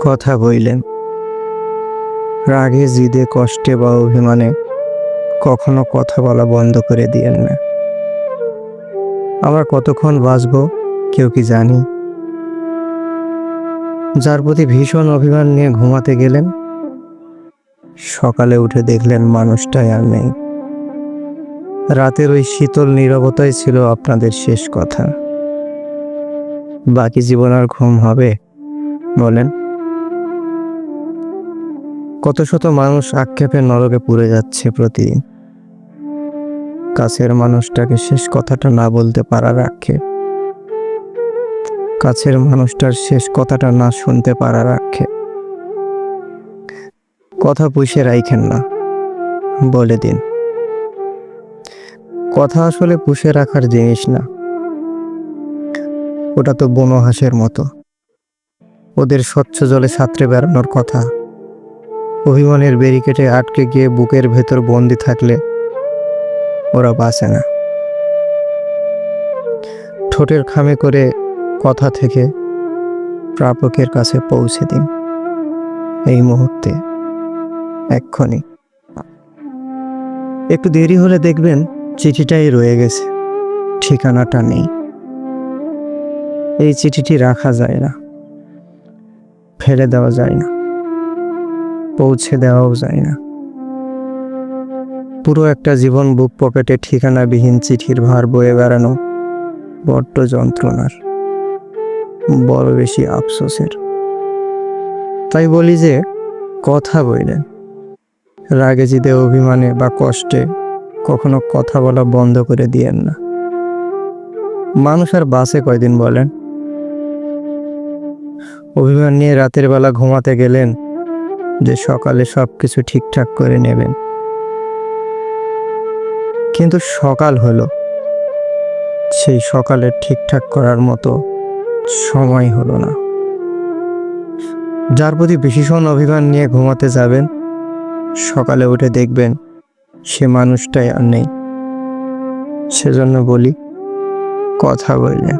কথা বইলেন, রাগে জিদে কষ্টে বা অভিমানে কখনো কথা বলা বন্ধ করে দিয়েন না। আমরা কতক্ষণ বাঁচব কেউ কি জানি? যার প্রতি ভীষণ অভিমান নিয়ে ঘুমাতে গেলেন, সকালে উঠে দেখলেন মানুষটাই আর নেই। রাতের ওই শীতল নীরবতাই ছিল আপনাদের শেষ কথা। বাকি জীবন আর ঘুম হবে বলেন? কত শত মানুষ আক্ষেপে নরকে পুড়ে যাচ্ছে প্রতিদিন। কাছের মানুষটাকে শেষ কথাটা না বলতে পারার আক্ষেপ, কাছের মানুষটার শেষ কথাটা না শুনতে পারার আক্ষেপ। কথা পুষে রাইখেন না, বলে দিন। কথা আসলে পুষে রাখার জিনিস না, ওটা তো বনো হাঁসের মতো। ওদের স্বচ্ছ জলে সাঁতরে বেড়ানোর কথা। অভিমানের ব্যারিকেডে আটকে গিয়ে বুকের ভেতর বন্দি থাকলে ওরা বাঁচে না। ঠোঁটের খামে করে কথা থেকে প্রাপকের কাছে পৌঁছে দিন, এই মুহূর্তে, এক্ষুনি। একটু দেরি হলে দেখবেন চিঠিটাই রয়ে গেছে, ঠিকানাটা নেই। এই চিঠিটি রাখা যায় না, ফেলে দেওয়া যায় না, পৌঁছে দেওয়াও যায় না। পুরো একটা জীবন বুক পকেটে ঠিকানাবিহীন চিঠির ভার বয়ে বেড়ানো বড্ড যন্ত্রণার, বড় বেশি আফসোসের। তাই বলি যে কথা বললেন, রাগে জিদে অভিমানে বা কষ্টে কখনো কথা বলা বন্ধ করে দিয়েন না। মানুষ আর বাসে কয়দিন বলেন? অভিমান নিয়ে রাতের বেলা ঘুমাতে গেলেন যে সকালে সবকিছু ঠিকঠাক করে নেবেন, কিন্তু সকাল হলো, সেই সকালে ঠিকঠাক করার মতো সময় হলো না। যার প্রতি ভীষণ অভিমান নিয়ে ঘুমাতে যাবেন, সকালে উঠে দেখবেন সে মানুষটাই আর নেই। সেজন্য বলি, কথা বললেন।